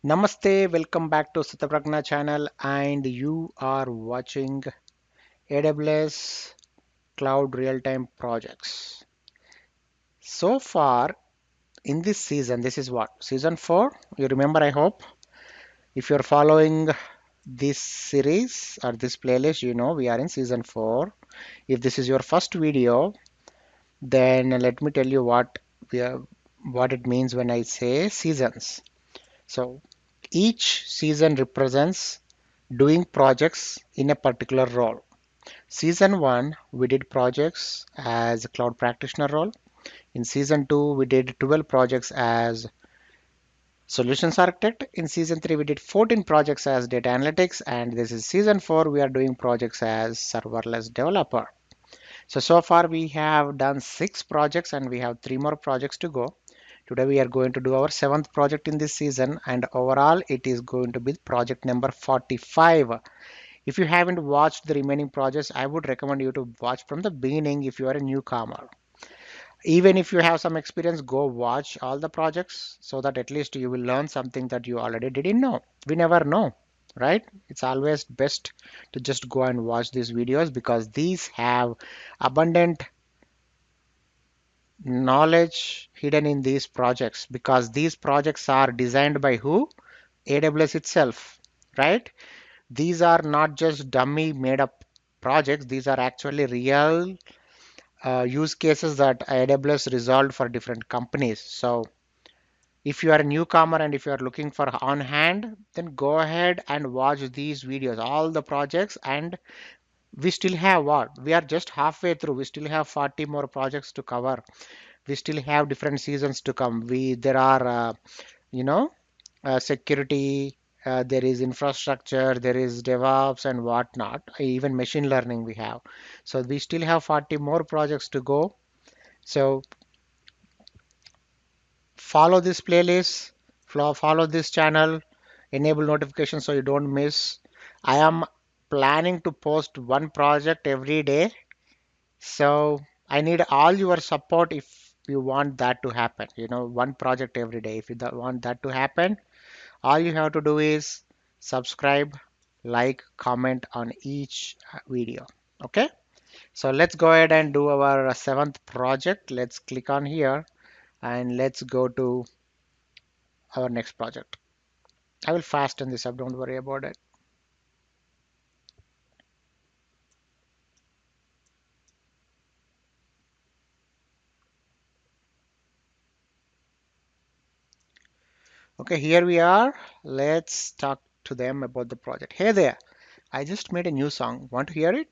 Namaste, welcome back to Satapragna channel and you are watching AWS Cloud Real-Time Projects. So far in this season, this is what? Season 4? You remember, I hope. If you're following this series or this playlist, you know we are in season 4. If this is your first video, then let me tell you what it means when I say seasons. So each season represents doing projects in a particular role. Season 1, we did projects as a cloud practitioner role. In season 2, we did 12 projects as solutions architect. In season 3, we did 14 projects as data analytics. And this is season 4, we are doing projects as serverless developer. So far we have done 6 projects and we have 3 more projects to go. Today we are going to do our 7th project in this season, and overall it is going to be project number 45. If you haven't watched the remaining projects, I would recommend you to watch from the beginning if you are a newcomer. Even if you have some experience, go watch all the projects so that at least you will learn something that you already didn't know. We never know, right? It's always best to just go and watch these videos because these have abundant knowledge hidden in these projects, because these projects are designed by who? AWS itself, right? These are not just dummy made up projects. These are actually real use cases that AWS resolved for different companies. So if you are a newcomer and if you are looking for on hand, then go ahead and watch these videos, all the projects. And we still have what? We are just halfway through. We still have 40 more projects to cover. We still have different seasons to come. There are you know security, there is infrastructure, there is DevOps and whatnot, even machine learning we have. So we still have 40 more projects to go. So follow this playlist, follow this channel, enable notifications so you don't miss. I am planning to post one project every day. So I need all your support if you want that to happen. One project every day. If you want that to happen, all you have to do is subscribe, like, comment on each video. Okay, so let's go ahead and do our 7th project. Let's click on here and let's go to our next project. I will fasten this up, don't worry about it. Okay, here we are. Let's talk to them about the project. Hey there, I just made a new song. Want to hear it?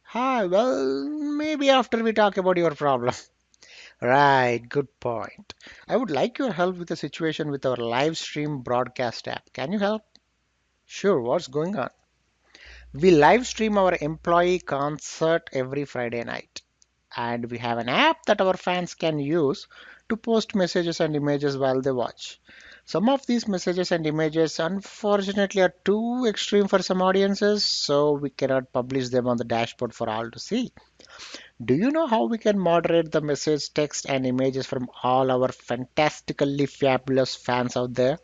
Hi, well, maybe after we talk about your problem. Right, good point. I would like your help with the situation with our live stream broadcast app. Can you help? Sure, what's going on? We live stream our employee concert every Friday night, and we have an app that our fans can use to post messages and images while they watch. Some of these messages and images, unfortunately, are too extreme for some audiences, so we cannot publish them on the dashboard for all to see. Do you know how we can moderate the message, text, and images from all our fantastically fabulous fans out there?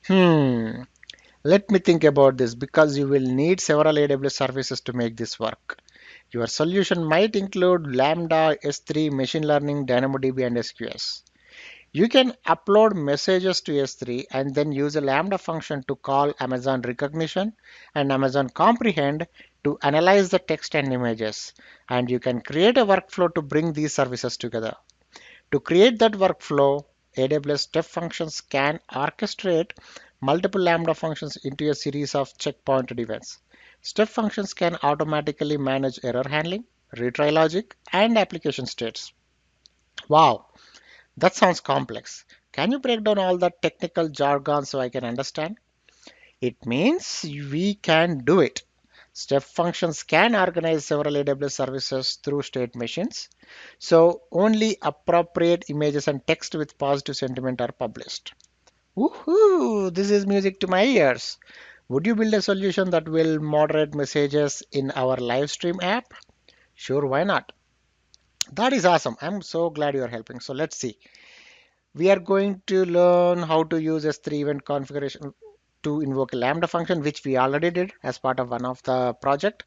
Hmm, let me think about this, because you will need several AWS services to make this work. Your solution might include Lambda, S3, machine learning, DynamoDB, and SQS. You can upload messages to S3 and then use a Lambda function to call Amazon Rekognition and Amazon Comprehend to analyze the text and images. And you can create a workflow to bring these services together. To create that workflow, AWS StepFunctions can orchestrate multiple Lambda functions into a series of checkpointed events. StepFunctions can automatically manage error handling, retry logic, and application states. Wow, that sounds complex. Can you break down all that technical jargon so I can understand? It means we can do it. Step functions can organize several AWS services through state machines, so only appropriate images and text with positive sentiment are published. Woohoo! This is music to my ears. Would you build a solution that will moderate messages in our live stream app? Sure, why not? That is awesome. I'm so glad you are helping. So let's see. We are going to learn how to use S3 event configuration to invoke a Lambda function, which we already did as part of one of the project.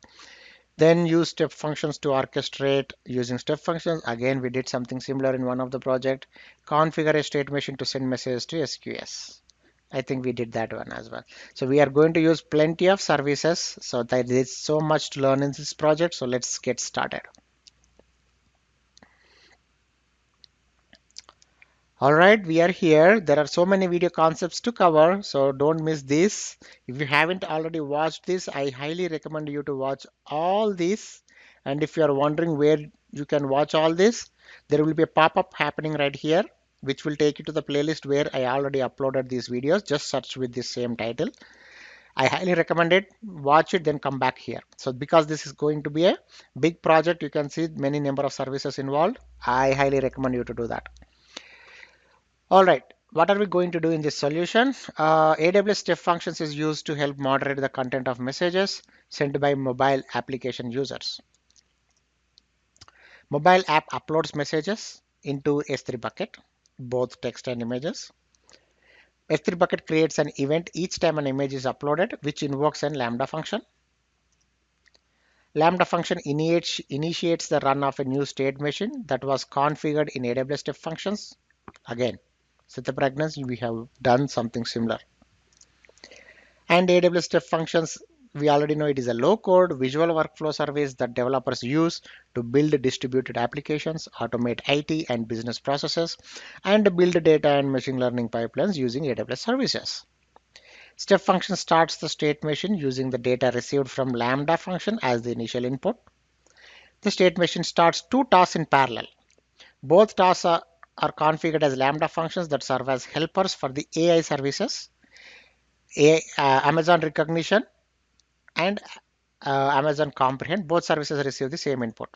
Then use step functions to orchestrate using step functions. Again, we did something similar in one of the project. Configure a state machine to send messages to SQS. I think we did that one as well. So we are going to use plenty of services. So there is so much to learn in this project. So let's get started. All right, we are here. There are so many video concepts to cover, so don't miss this. If you haven't already watched this, I highly recommend you to watch all this. And if you are wondering where you can watch all this, there will be a pop-up happening right here, which will take you to the playlist where I already uploaded these videos. Just search with the same title. I highly recommend it. Watch it, then come back here. So because this is going to be a big project, you can see many number of services involved. I highly recommend you to do that. All right, what are we going to do in this solution? AWS Step Functions is used to help moderate the content of messages sent by mobile application users. Mobile app uploads messages into S3 bucket, both text and images. S3 bucket creates an event each time an image is uploaded, which invokes an Lambda function. Lambda function initiates the run of a new state machine that was configured in AWS Step Functions. Again, set the pregnancy, we have done something similar. And AWS Step Functions, we already know it is a low-code visual workflow service that developers use to build distributed applications, automate IT and business processes, and build data and machine learning pipelines using AWS Services. Step function starts the state machine using the data received from Lambda function as the initial input. The state machine starts two tasks in parallel. Both tasks are configured as Lambda functions that serve as helpers for the AI services, Amazon Rekognition, and Amazon Comprehend. Both services receive the same input.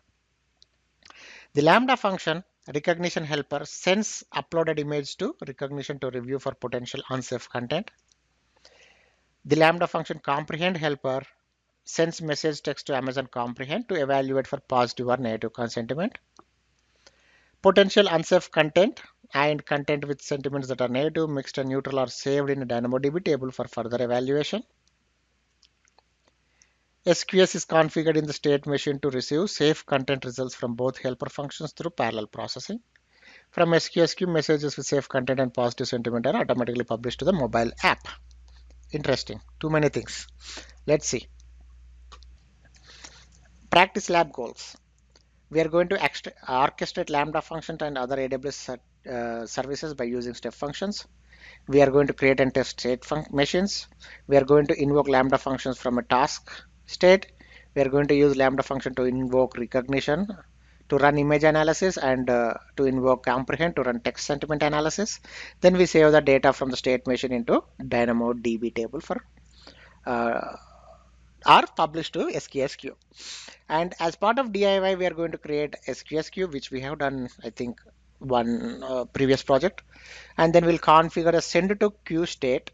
The Lambda function Rekognition helper sends uploaded image to Rekognition to review for potential unsafe content. The Lambda function Comprehend helper sends message text to Amazon Comprehend to evaluate for positive or negative sentiment. Potential unsafe content and content with sentiments that are negative, mixed, and neutral are saved in a DynamoDB table for further evaluation. SQS is configured in the state machine to receive safe content results from both helper functions through parallel processing. From SQSQ, messages with safe content and positive sentiment are automatically published to the mobile app. Interesting. Too many things. Let's see. Practice lab goals. We are going to orchestrate Lambda functions and other AWS services by using step functions. We are going to create and test state machines. We are going to invoke Lambda functions from a task state. We are going to use Lambda function to invoke Rekognition to run image analysis and to invoke comprehend to run text sentiment analysis. Then we save the data from the state machine into DynamoDB table for or published to SQSQ. And as part of DIY, we are going to create SQSQ, which we have done, I think, one previous project. And then we'll configure a send to queue state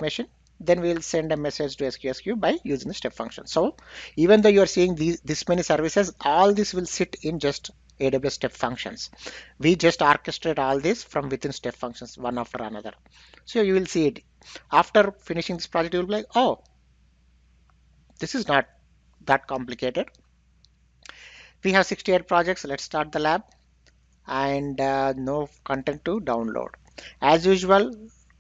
machine. Then we'll send a message to SQSQ by using the step function. So even though you're seeing this many services, all this will sit in just AWS step functions. We just orchestrate all this from within step functions, one after another. So you will see it. After finishing this project, you'll be like, oh, this is not that complicated. We have 68 projects. Let's start the lab and no content to download. As usual,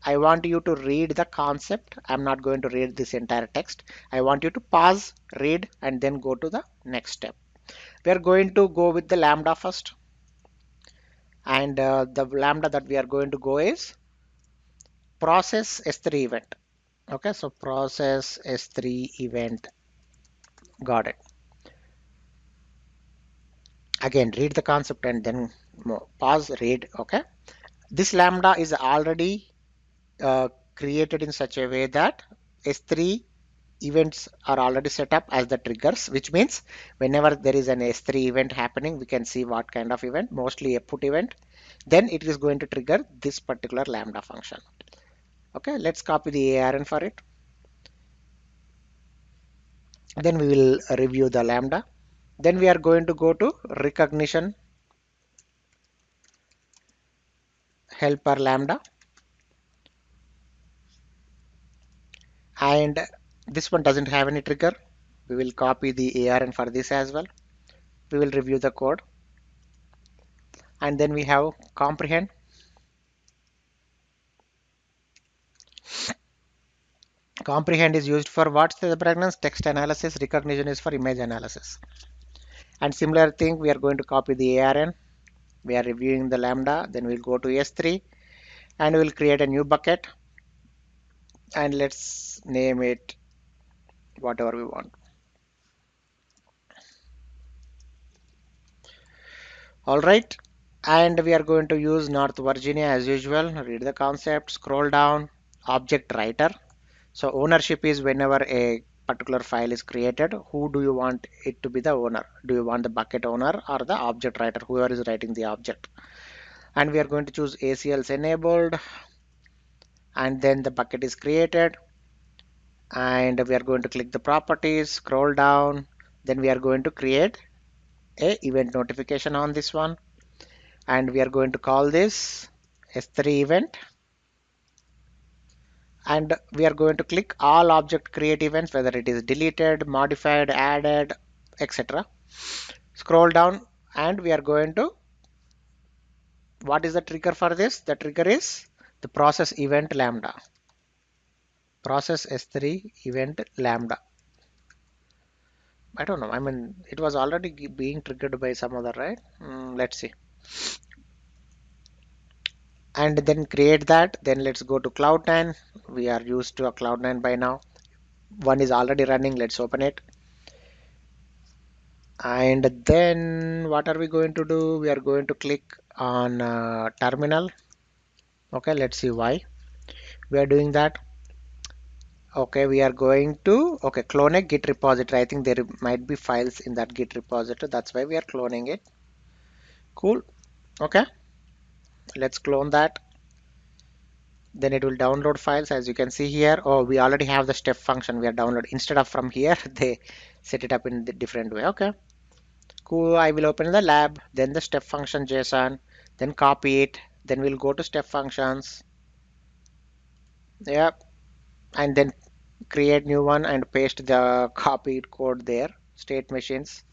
I want you to read the concept. I'm not going to read this entire text. I want you to pause, read, and then go to the next step. We are going to go with the Lambda first. And the Lambda that we are going to go is process S3 event. Okay, so process S3 event. Got it. Again, read the concept and then pause, read. Okay. This Lambda is already created in such a way that S3 events are already set up as the triggers, which means whenever there is an S3 event happening, we can see what kind of event, mostly a put event, then it is going to trigger this particular Lambda function. Okay, let's copy the ARN for it. Then we will review the Lambda. Then we are going to go to Rekognition helper lambda, and this one doesn't have any trigger. We will copy the ARN for this as well. We will review the code, and then we have comprehend. Comprehend is used for what's the pregnancy, text analysis. Recognition is for image analysis. And similar thing, we are going to copy the ARN. We are reviewing the lambda. Then we'll go to S3 and we'll create a new bucket. And let's name it whatever we want. All right. And we are going to use North Virginia as usual. Read the concept, scroll down, object writer. So ownership is whenever a particular file is created, who do you want it to be the owner? Do you want the bucket owner or the object writer, whoever is writing the object? And we are going to choose ACLs enabled, and then the bucket is created, and we are going to click the properties, scroll down, then we are going to create a event notification on this one, and we are going to call this S3 event, and we are going to click all object create events, whether it is deleted, modified, added, etc. Scroll down, and we are going to, what is the trigger for this? The trigger is the process event lambda, process S3 event lambda. I don't know, I mean it was already being triggered by some other, right? Let's see. And then create that. Then let's go to Cloud9. We are used to a Cloud9 by now. One is already running. Let's open it. And then what are we going to do? We are going to click on terminal. Okay, let's see why we are doing that. Okay, we are going to clone a Git repository. I think there might be files in that Git repository. That's why we are cloning it. Cool. Okay, let's clone that. Then it will download files, as you can see here. Oh, we already have the step function we are downloading. Instead of from here, they set it up in the different way. Okay, cool. I will open the lab, then the step function JSON, then copy it, then we'll go to step functions. Yep, and then create new one and paste the copied code there. State machines.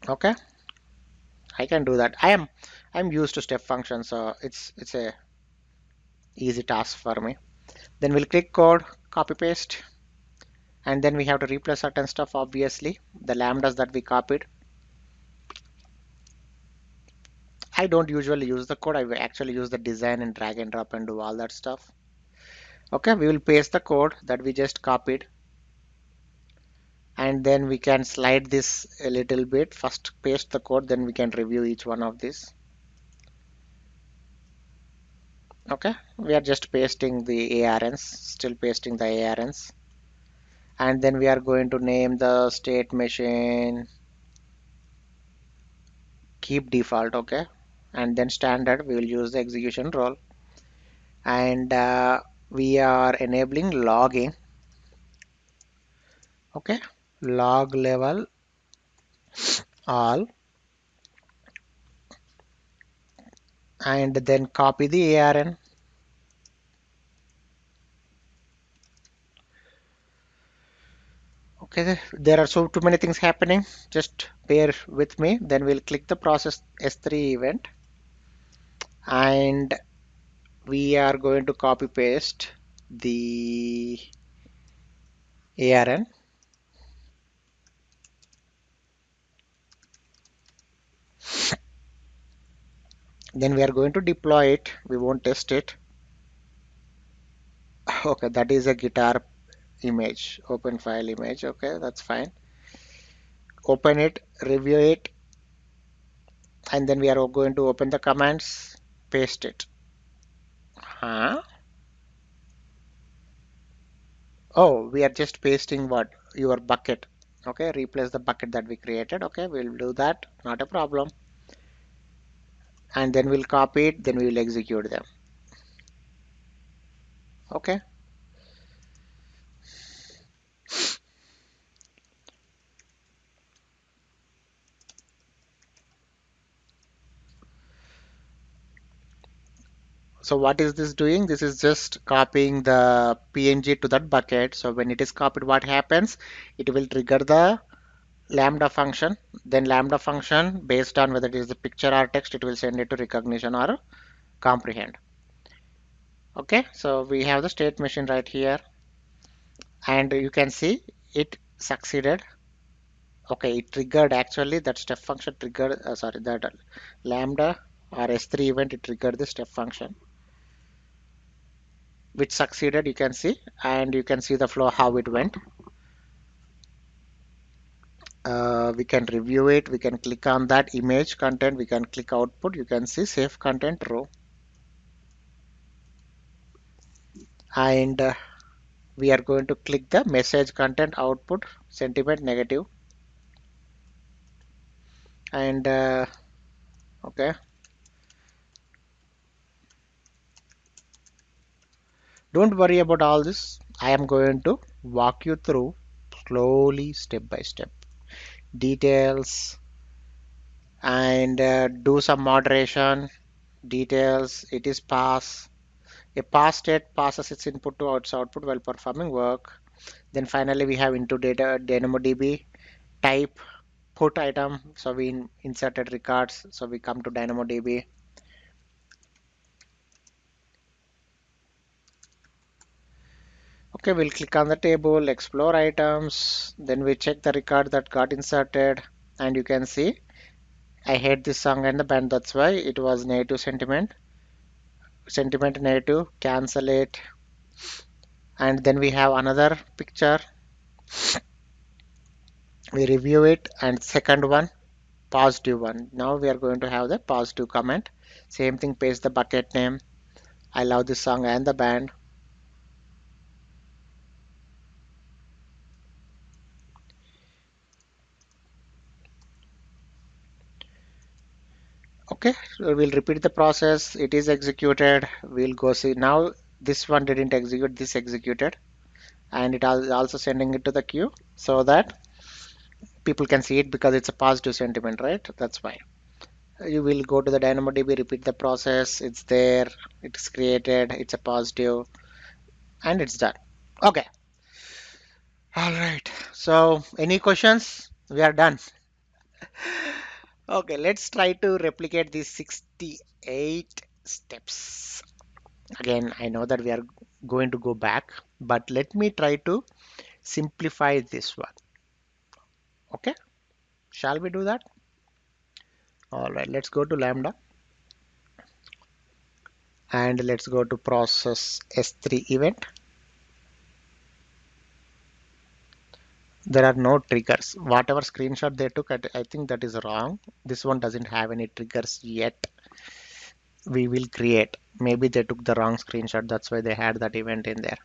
Okay, I can do that. I'm used to step functions, so it's a easy task for me. Then we'll click code, copy paste, and then we have to replace certain stuff, obviously the lambdas that we copied. I don't usually use the code. I will actually use the design and drag and drop and do all that stuff. Okay, we will paste the code that we just copied, and then we can slide this a little bit. First paste the code, then we can review each one of these. Okay, we are just pasting the ARNs, still pasting the ARNs, and then we are going to name the state machine keep default. Okay, and then standard we will use the execution role, and we are enabling logging. Okay, log level all, and then copy the ARN. Okay, there are so too many things happening, just bear with me. Then we'll click the process S3 event, and we are going to copy paste the ARN. Then we are going to deploy it. We won't test it. Okay, that is a guitar image, open file image. Okay, that's fine. Open it, review it, and then we are going to open the commands, paste it. Huh? Oh, we are just pasting what? Your bucket. Okay, replace the bucket that we created. Okay, we'll do that, not a problem. And then we'll copy it, then we will execute them. Okay. So what is this doing? This is just copying the PNG to that bucket. So when it is copied, what happens? It will trigger the Lambda function. Then Lambda function, based on whether it is the picture or text, it will send it to Rekognition or comprehend. Okay, so we have the state machine right here, and you can see it succeeded. Okay, it triggered actually that step function triggered, sorry, that Lambda or S3 event, it triggered the step function, which succeeded, you can see, and you can see the flow, how it went. We can review it. We can click on that image content. We can click output. You can see save content row. And we are going to click the message content output sentiment negative. And okay. Don't worry about all this. I am going to walk you through slowly, step by step. Details and do some moderation. Details, it is pass. A pass state passes its input to its output while performing work. Then finally we have into data DynamoDB type put item. So we inserted records. So we come to DynamoDB. Okay, we'll click on the table, explore items. Then we check the record that got inserted. And you can see I hate this song and the band. That's why it was native sentiment. Sentiment native, cancel it. And then we have another picture. We review it, and second one, positive one. Now we are going to have the positive comment. Same thing, paste the bucket name. I love this song and the band. Okay, so we'll repeat the process. It is executed. We'll go see. Now this one didn't execute, this executed. And it is also sending it to the queue so that people can see it, because it's a positive sentiment, right? That's why. You will go to the DynamoDB, repeat the process. It's there. It's created. It's a positive, and it's done. Okay. All right. So, any questions? We are done. Okay, let's try to replicate these 68 steps. Again, I know that we are going to go back, but let me try to simplify this one. Okay, shall we do that? All right, let's go to Lambda and let's go to process S3 event. There are no triggers. Whatever screenshot they took, I think that is wrong. This one doesn't have any triggers yet. We will create. Maybe they took the wrong screenshot. That's why they had that event in there.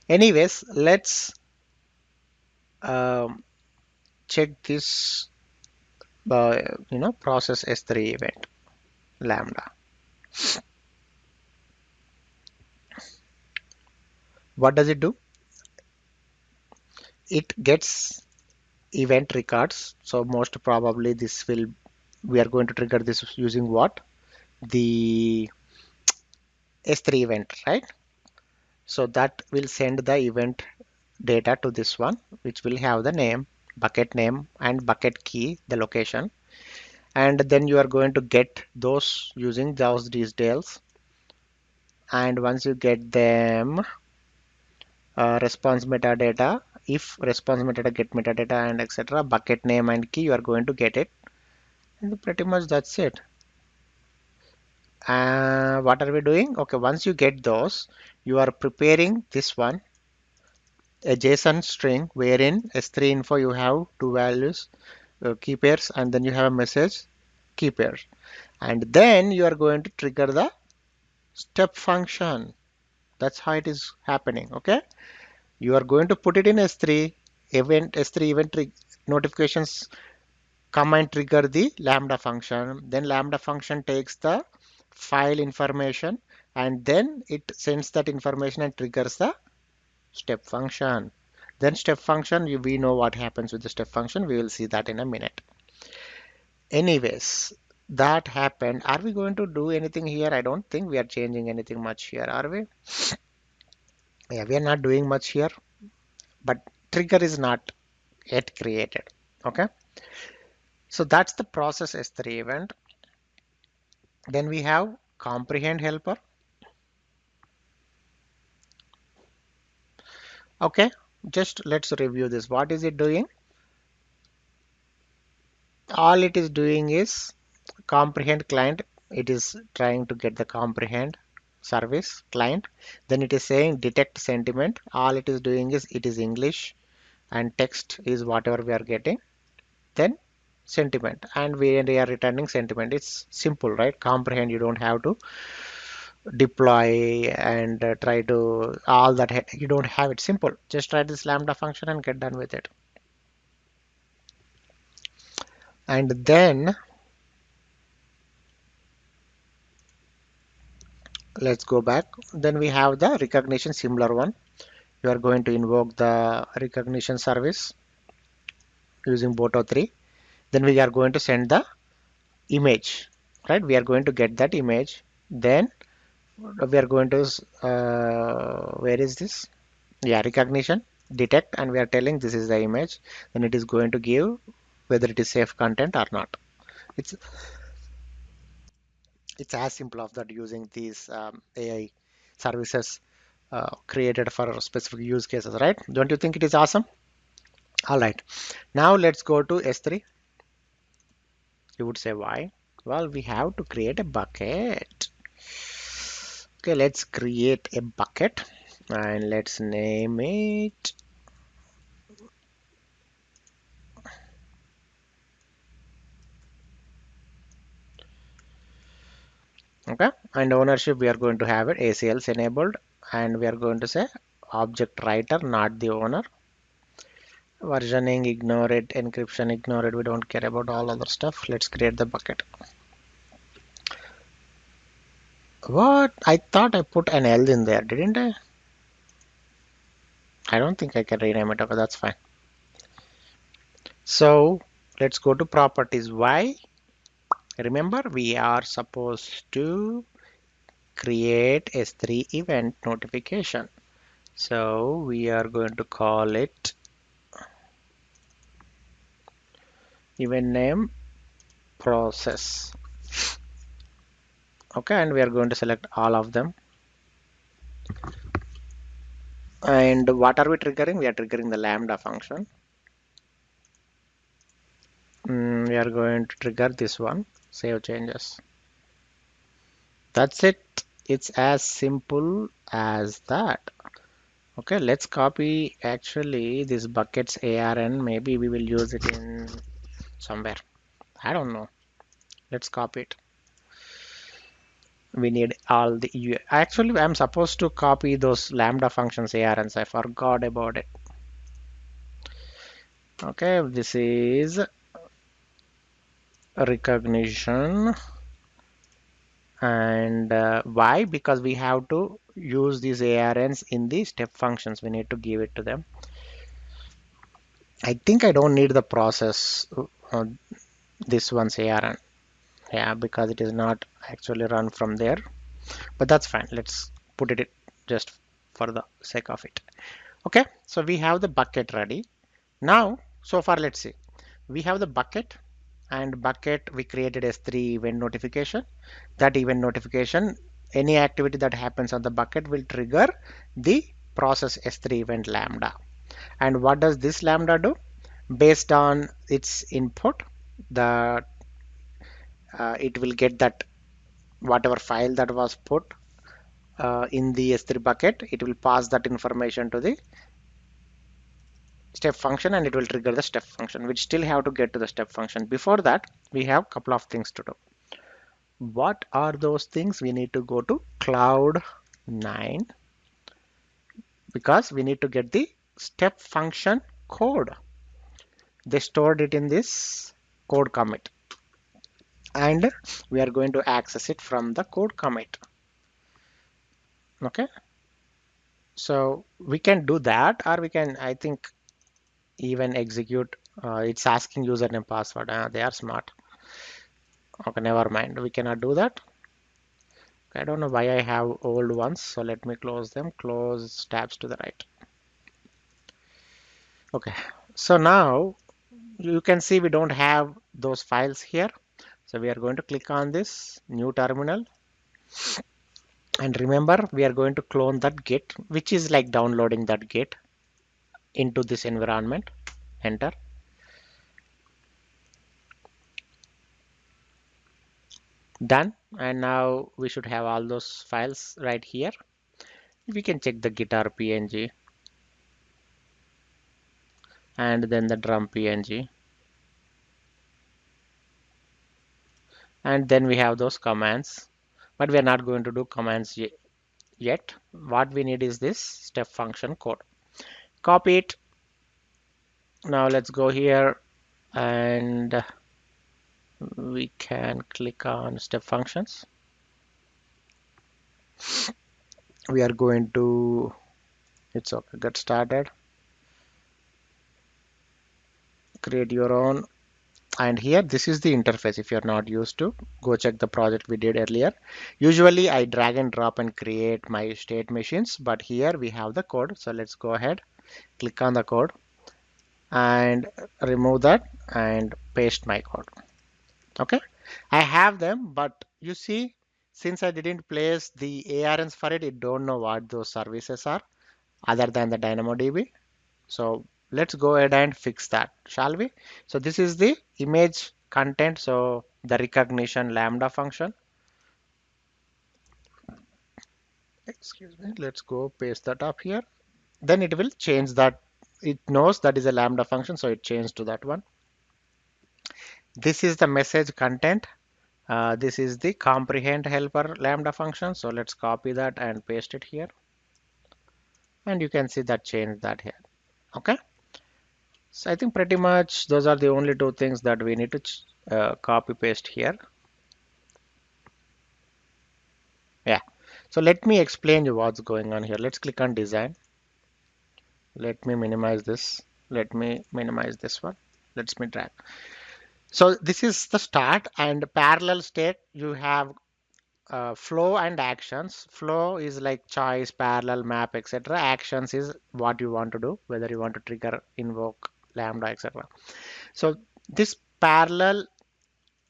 Anyways, let's check this, process S3 event, Lambda. What does it do? It gets event records. So most probably we are going to trigger this using what? The S3 event, right? So that will send the event data to this one, which will have the name, bucket name, and bucket key, the location. And then you are going to get those using those details. And once you get them, response metadata, if response metadata, get metadata, and etc., bucket name and key, you are going to get it. And pretty much that's it. What are we doing? Okay, once you get those, you are preparing this one, a JSON string, wherein S3 info you have two values, key pairs, and then you have a message, key pairs. And then you are going to trigger the step function. That's how it is happening. Okay, you are going to put it in S3 event. S3 event notifications come and trigger the Lambda function. Then Lambda function takes the file information, and then it sends that information and triggers the step function. Then step function, we know what happens with the step function. We will see that in a minute. Anyways, that happened, are we going to do anything here? I don't think we are changing anything much here, are we? Yeah, we are not doing much here, but trigger is not yet created. Okay, so that's the process S3 event. Then we have comprehend helper. Okay, just let's review this. What is it doing? All it is doing is comprehend client. It is trying to get the comprehend service client. Then it is saying detect sentiment. All it is doing is it is English and text is whatever we are getting. Then sentiment, and we are returning sentiment. It's simple, right? Comprehend, you don't have to deploy and try to all that. You don't have it. Simple. Just write this Lambda function and get done with it. And then let's go back. Then we have the recognition, similar one. You are going to invoke the recognition service using Boto3. Then we are going to send the image, right? We are going to get that image. Then we are going to where is this? Yeah, recognition, detect, and we are telling this is the image. Then it is going to give whether it is safe content or not. It's it's as simple as that, using these AI services created for specific use cases, right? Don't you think it is awesome? All right, now let's go to S3. You would say why? Well, we have to create a bucket. Okay, let's create a bucket and let's name it. Okay, and ownership we are going to have it ACLs enabled, and we are going to say object writer, not the owner. Versioning, ignore it. Encryption, ignore it. We don't care about all other stuff. Let's create the bucket. What? I thought I put an L in there, didn't I? I don't think I can rename it. Okay, that's fine. So let's go to properties. Why? Remember, we are supposed to create S3 event notification. So we are going to call it event name process. Okay, and we are going to select all of them. And what are we triggering? We are triggering the Lambda function. We are going to trigger this one, save changes. That's it. It's as simple as that. Okay, let's copy actually this bucket's ARN. Maybe we will use it in somewhere. I don't know. Let's copy it. We need all the actually I'm supposed to copy those Lambda functions ARNs. I forgot about it. Okay, this is recognition. And why? Because we have to use these ARNs in the step functions. We need to give it to them. I think I don't need the process, this one's ARN. Yeah, because it is not actually run from there. But that's fine. Let's put it just for the sake of it. Okay, so we have the bucket ready. Now, so far, let's see. We have the bucket, and bucket we created S3 event notification. That event notification, any activity that happens on the bucket will trigger the process S3 event Lambda. And what does this Lambda do? Based on its input, the it will get that whatever file that was put in the S3 bucket, it will pass that information to the step function, and it will trigger the step function. We still have to get to the step function. Before that, we have a couple of things to do. What are those things? We need to go to cloud 9 because we need to get the step function code. They stored it in this code commit, and we are going to access it from the code commit. Okay, so we can do that, or we can, I think, even execute. It's asking username password. They are smart. Okay, never mind. We cannot do that. I don't know why I have old ones. So let me close them. Close tabs to the right. Okay. So now you can see we don't have those files here. So we are going to click on this new terminal. And remember, we are going to clone that Git, which is like downloading that Git into this environment. Enter. Done. And now we should have all those files right here. We can check the guitar PNG and then the drum PNG. And then we have those commands. But we are not going to do commands yet. What we need is this step function code. Copy it. Now let's go here and we can click on step functions. We are going to, it's okay, get started, create your own. And here, this is the interface. If you're not used to, go check the project we did earlier. Usually I drag and drop and create my state machines, but here we have the code. So let's go ahead, click on the code and remove that and paste my code. Okay, I have them, but you see, since I didn't place the ARNs for it, it don't know what those services are other than the DynamoDB. So let's go ahead and fix that, shall we? So this is the image content. So the Rekognition Lambda function. Excuse me. Let's go paste that up here. Then it will change that. It knows that is a Lambda function, so it changed to that one. This is the message content. This is the comprehend helper Lambda function. So let's copy that and paste it here. And you can see that change that here. Okay. So I think pretty much those are the only two things that we need to copy paste here. Yeah. So let me explain you what's going on here. Let's click on design. Let me minimize this. Let me minimize this one. Let's me drag. So this is the start and parallel state. You have flow and actions. Flow is like choice, parallel, map, etc. Actions is what you want to do, whether you want to trigger, invoke, lambda, etc. So this parallel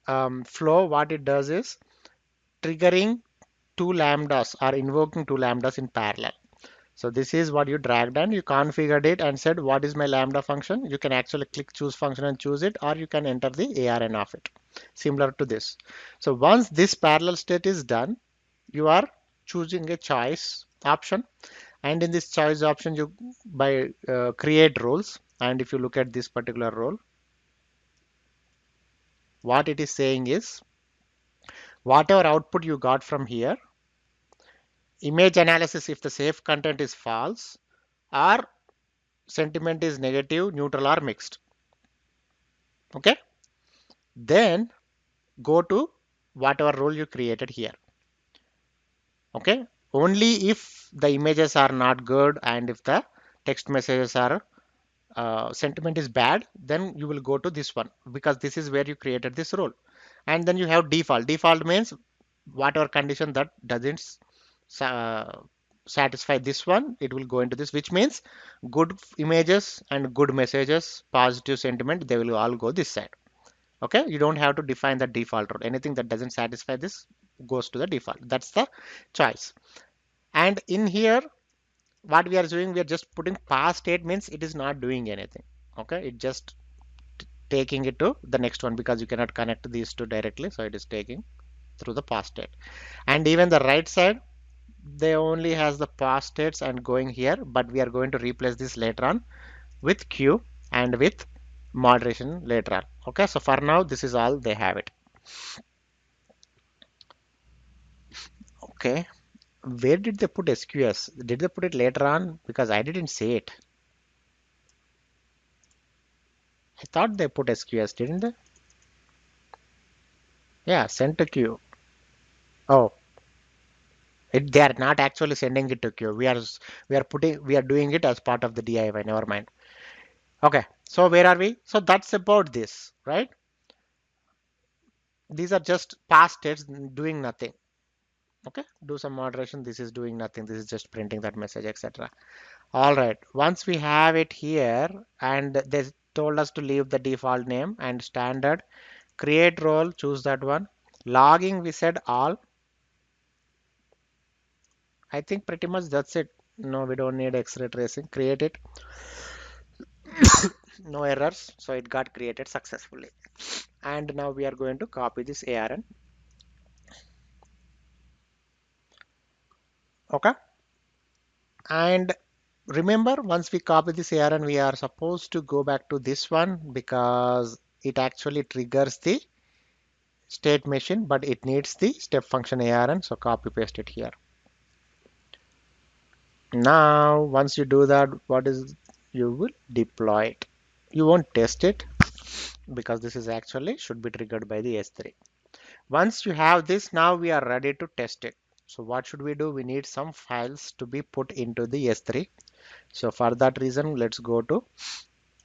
flow, what it does is triggering two lambdas or invoking two lambdas in parallel. So this is what you dragged and you configured it and said, what is my lambda function? You can actually click choose function and choose it, or you can enter the ARN of it, similar to this. So once this parallel state is done, you are choosing a choice option. And in this choice option, you by create roles. And if you look at this particular role, what it is saying is whatever output you got from here, image analysis if the safe content is false, or sentiment is negative, neutral, or mixed. Okay, then go to whatever role you created here. Okay, only if the images are not good and if the text messages are sentiment is bad, then you will go to this one, because this is where you created this role. And then you have default. Default means whatever condition that doesn't satisfy this one, it will go into this, which means good images and good messages, positive sentiment, they will all go this side. Okay, you don't have to define the default role. Anything that doesn't satisfy this goes to the default. That's the choice. And in here, what we are doing, we are just putting past state, means it is not doing anything. Okay, it just taking it to the next one, because you cannot connect these two directly, so it is taking through the past state. And even the right side, they only has the past states and going here, but we are going to replace this later on with Q and with moderation later on. Okay, so for now this is all they have it. Okay, where did they put SQS? Did they put it later on? Because I didn't see it. I thought they put SQS, didn't they? Yeah, send to queue. Oh, they are not actually sending it to queue. We are doing it as part of the DIY. Never mind. Okay, so where are we? So that's about this, right? these are just past states doing nothing. Okay, do some moderation. This is doing nothing. This is just printing that message, etc. All right. Once we have it here, and they told us to leave the default name and standard, create role, choose that one. Logging, we said all. I think pretty much that's it. No, we don't need X-ray tracing. Create it. No errors. So it got created successfully. And now we are going to copy this ARN. Okay. And remember, once we copy this ARN, we are supposed to go back to this one because it actually triggers the state machine, but it needs the step function ARN. So copy paste it here. Now, once you do that, what is you will deploy it. You won't test it because this is actually should be triggered by the S3. Once you have this, now we are ready to test it. So what should we do? We need some files to be put into the S3. So for that reason, let's go to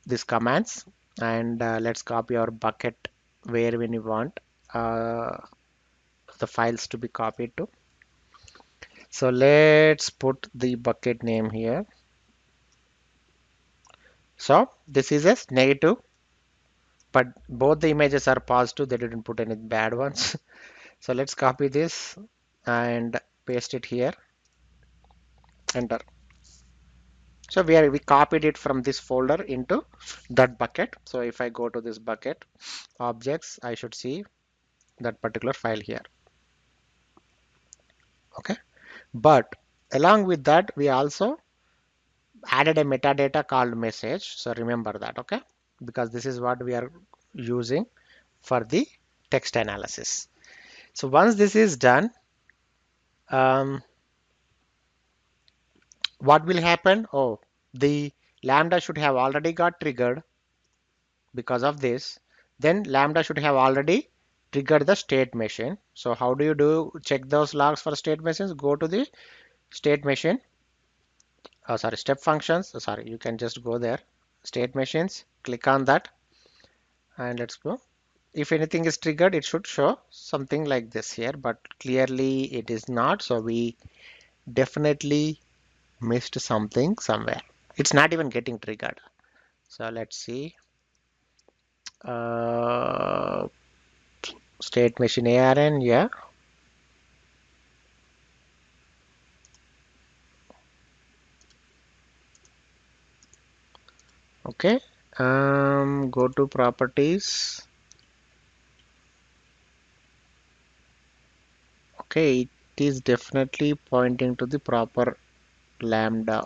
this commands and let's copy our bucket where we want uh, the files to be copied to. So let's put the bucket name here. So this is a negative, but both the images are positive. They didn't put any bad ones. So let's copy this and paste it here. Enter. So we copied it from this folder into that bucket. So if I go to this bucket objects, I should see that particular file here. Okay. But along with that, we also added a metadata called message. So remember that, okay? Because this is what we are using for the text analysis. So once this is done, what will happen? Oh, the Lambda should have already got triggered because of this. Then Lambda should have already triggered the state machine. So how do you check those logs for state machines? Go to the state machine. Oh, sorry, step functions. Oh, sorry, you can just go there. State machines. Click on that, and let's go. If anything is triggered, it should show something like this here, but clearly it is not. So we definitely missed something somewhere. It's not even getting triggered. So let's see. Uh, State machine ARN, yeah. Okay. Go to properties. Okay, it is definitely pointing to the proper Lambda.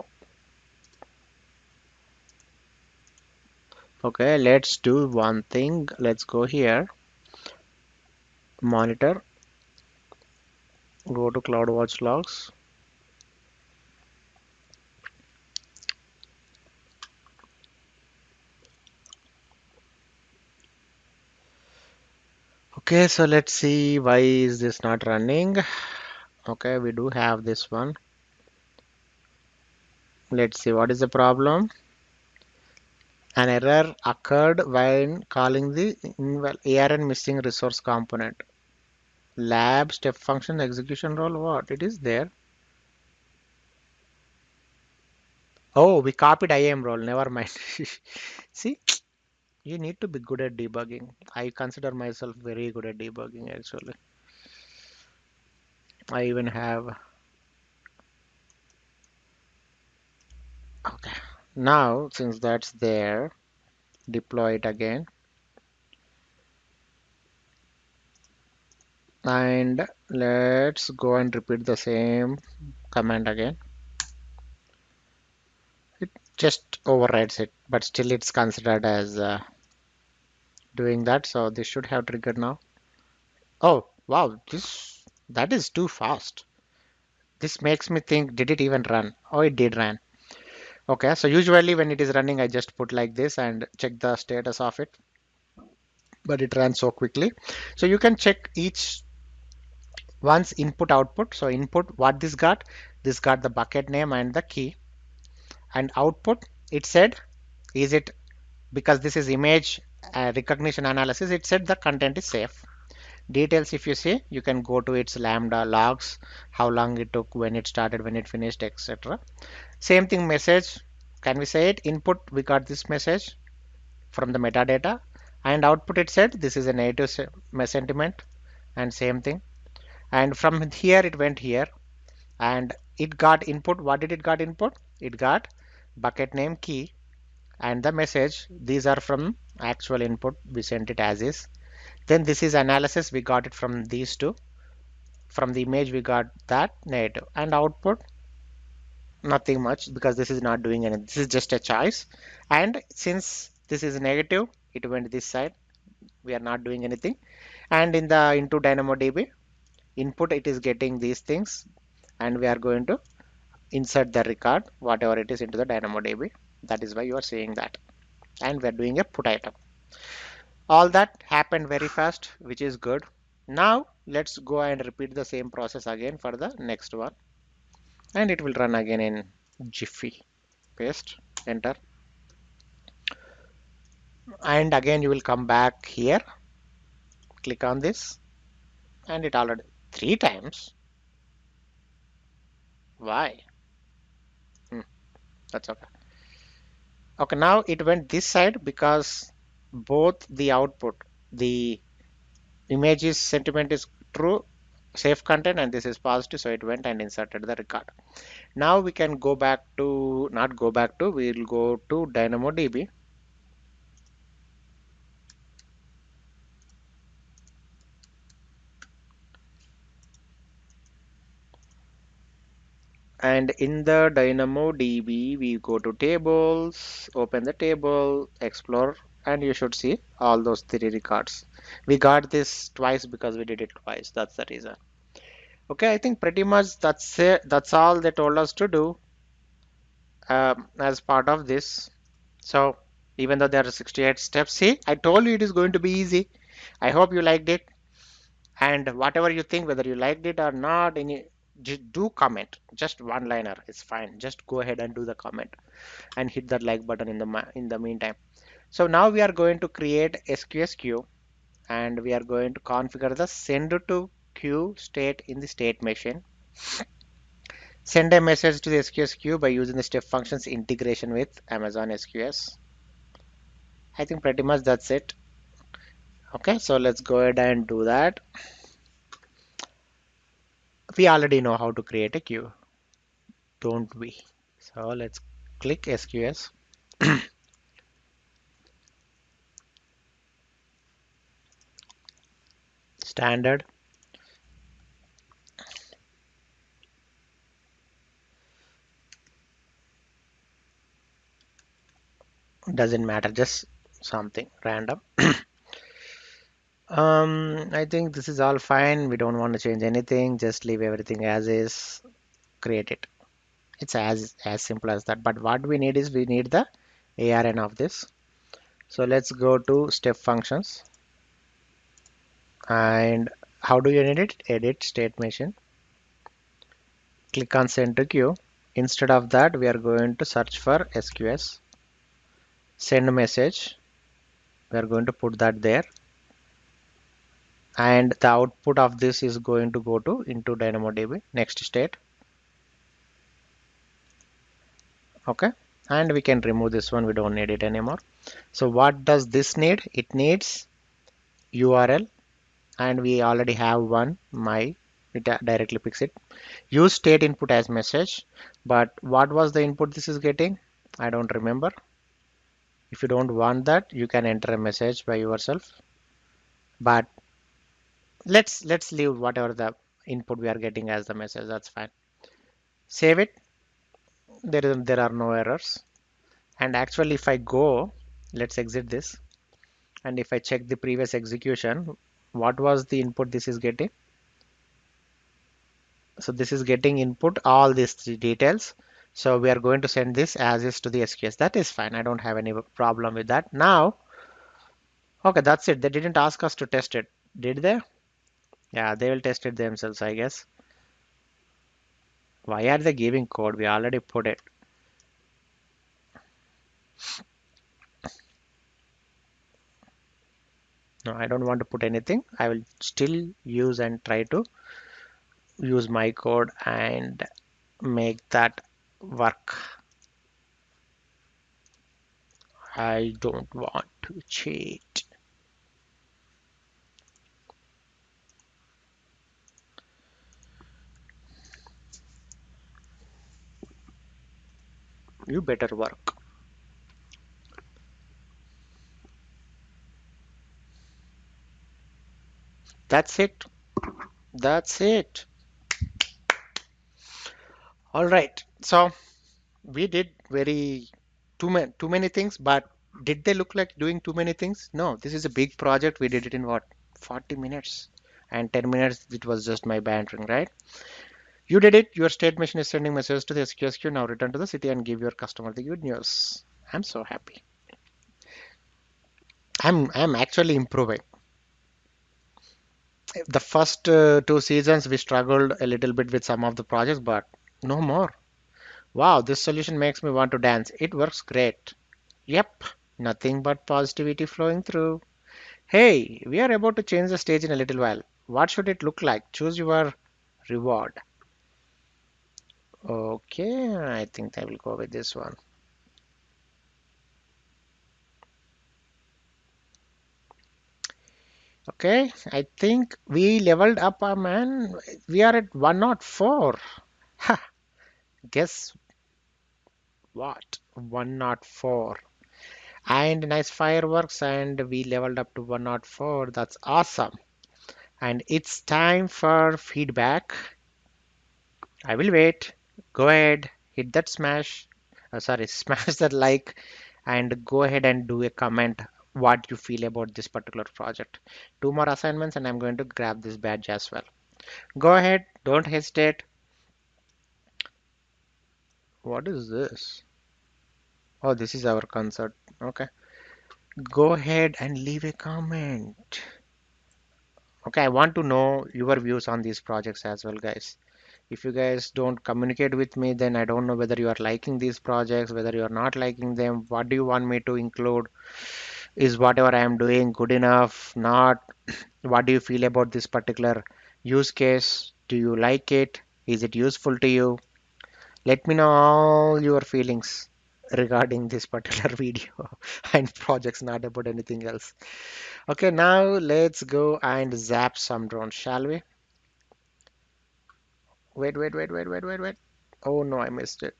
Okay, let's do one thing. Let's go here. Monitor. Go to CloudWatch logs. Okay, so let's see why is this not running. Okay, we do have this one. Let's see what is the problem. An error occurred when calling the ARN missing resource component. Lab step function execution role. What? It is there. Oh, we copied IAM role. Never mind. See, you need to be good at debugging. I consider myself very good at debugging actually. I even have. Okay. Now, since that's there, deploy it again. And let's go and repeat the same command again. It just overrides it, but still it's considered as doing that. So this should have triggered now. Oh, wow, that is too fast. This makes me think, did it even run? Oh, it did run. Okay, so usually when it is running, I just put like this and check the status of it. But it ran so quickly. So you can check each one's input output. So input, what this got the bucket name and the key. And output, it said, is it, because this is image recognition analysis, it said the content is safe. Details, if you see, you can go to its Lambda logs, how long it took, when it started, when it finished, etc. Same thing, message. Can we say it? Input, we got this message from the metadata, and output it said this is a negative sentiment, and same thing. And from here it went here, and it got input. What did it got input? It got bucket name key and the message. These are from actual input. We sent it as is. Then this is analysis. We got it from these two. From the image we got that negative, and output nothing much because this is not doing anything. This is just a choice. And since this is negative, it went this side. We are not doing anything. And in the into DynamoDB input, it is getting these things, and we are going to insert the record whatever it is into the DynamoDB. That is why you are seeing that. And we are doing a put item. All that happened very fast, which is good. Now let's go and repeat the same process again for the next one, and it will run again in Jiffy. Paste, enter, and again you will come back here, click on this, and it already 3 times. Why? That's okay. Okay, now it went this side because both the output, the image is sentiment is true, safe content, and this is positive, so it went and inserted the record. Now we can go back to, not go back to, we will go to DynamoDB. And in the DynamoDB, we go to tables, open the table, explore, and you should see all those 3 records. We got this twice because we did it twice. That's the reason. Okay, I think pretty much that's it. That's all they told us to do as part of this. So even though there are 68 steps, see, I told you it is going to be easy. I hope you liked it. And whatever you think, whether you liked it or not, just do comment. Just one liner is fine. Just go ahead and do the comment and hit that like button in the meantime. So now we are going to create SQS queue, and we are going to configure the send to queue state in the state machine. Send a message to the SQS queue by using the StepFunctions integration with Amazon SQS. I think pretty much that's it. Okay, so let's go ahead and do that. We already know how to create a queue, don't we? So let's click SQS. Standard. Doesn't matter, just something random. I think this is all fine. We don't want to change anything. Just leave everything as is. Create it. It's as simple as that. But what we need is we need the ARN of this. So let's go to StepFunctions. And how do you need it? Edit state machine. Click on send to queue. Instead of that, we are going to search for SQS. Send message. We are going to put that there. And the output of this is going to go to into DynamoDB. Next state. Okay. And we can remove this one. We don't need it anymore. So what does this need? It needs URL, and we already have one. It directly picks it. Use state input as message. But what was the input this is getting? I don't remember. If you don't want that, you can enter a message by yourself. But let's leave whatever the input we are getting as the message. That's fine. Save it. There are no errors. And actually, if I go, let's exit this. And if I check the previous execution, what was the input this is getting? So this is getting input all these 3 details. So we are going to send this as is to the SQS. That is fine. I don't have any problem with that. Now, okay, that's it. They didn't ask us to test it, did they? Yeah, they will test it themselves, I guess. Why are they giving code? We already put it. No, I don't want to put anything. I will still use and try to use my code and make that work. I don't want to cheat. You better work. That's it. That's it. All right. So we did too many things, but did they look like doing too many things? No, this is a big project. We did it in what, 40 minutes, and 10 minutes it was just my bantering, right? You did it. Your state machine is sending messages to the SQS queue. Now return to the city and give your customer the good news. I'm so happy. I'm actually improving. The first 2 seasons we struggled a little bit with some of the projects, but no more. Wow, this solution makes me want to dance. It works great. Yep, nothing but positivity flowing through. Hey, we are about to change the stage in a little while. What should it look like? Choose your reward. Okay, I think I will go with this one. Okay, I think we leveled up our man. We are at 104. Ha, guess what? 104. And nice fireworks, and we leveled up to 104. That's awesome. And it's time for feedback. I will wait. Go ahead, hit that smash. Sorry, smash that like, and go ahead and do a comment what you feel about this particular project. 2 more assignments, and I'm going to grab this badge as well. Go ahead, don't hesitate. What is this? Oh, this is our concert. Okay. Go ahead and leave a comment. Okay, I want to know your views on these projects as well, guys. If you guys don't communicate with me, then I don't know whether you are liking these projects, whether you are not liking them. What do you want me to include? Is whatever I am doing good enough? Not? What do you feel about this particular use case? Do you like it? Is it useful to you? Let me know all your feelings regarding this particular video and projects, not about anything else. Okay, now let's go and zap some drones, shall we? Wait. Oh no, I missed it.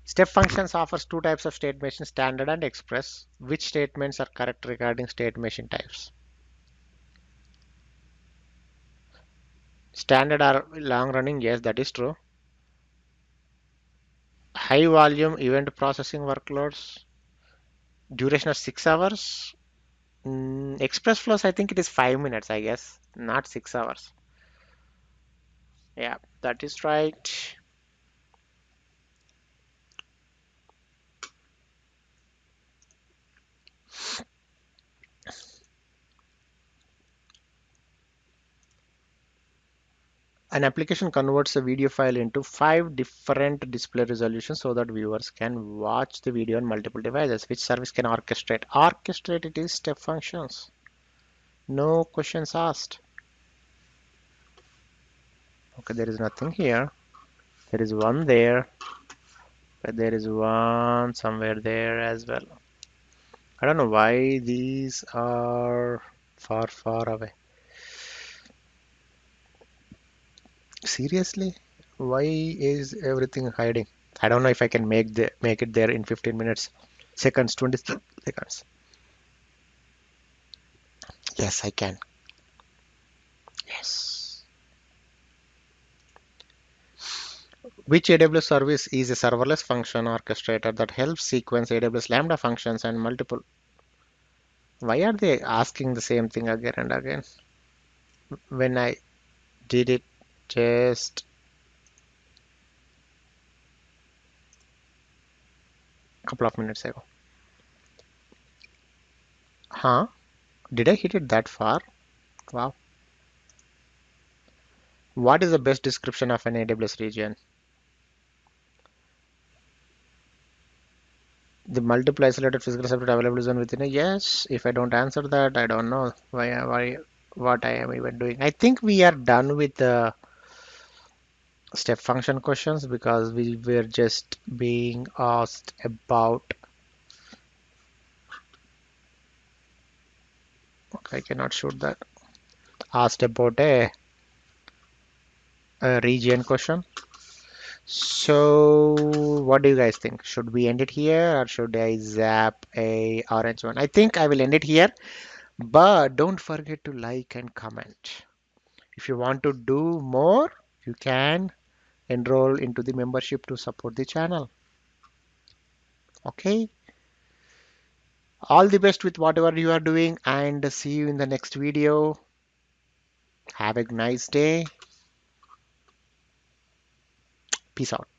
Step functions offers two types of state machine, standard and express. Which statements are correct regarding state machine types? Standard are long running, yes, that is true. High volume event processing workloads, duration of 6 hours. Express flows, I think it is 5 minutes, I guess, not 6 hours. Yeah, that is right. An application converts a video file into 5 different display resolutions so that viewers can watch the video on multiple devices. Which service can orchestrate? Orchestrate it is step functions. No questions asked. Okay, there is nothing here. There is one there, but there is one somewhere there as well. I don't know why these are far away. Seriously? Why is everything hiding? I don't know if I can make it there in 15 minutes. Seconds, 20 seconds. Yes, I can. Yes. Which AWS service is a serverless function orchestrator that helps sequence AWS Lambda functions and multiple? Why are they asking the same thing again and again? When I did it just a couple of minutes ago. Huh? Did I hit it that far? Wow. What is the best description of an AWS region? The multiple isolated physical separate available zone within a yes. If I don't answer that, I don't know what I am even doing. I think we are done with the step function questions because we were just being asked about. Okay, I cannot shoot that. Asked about a region question. So, what do you guys think? Should we end it here or should I zap a orange one? I think I will end it here, but don't forget to like and comment. If you want to do more, you can enroll into the membership to support the channel. Okay. All the best with whatever you are doing and see you in the next video. Have a nice day. Peace out.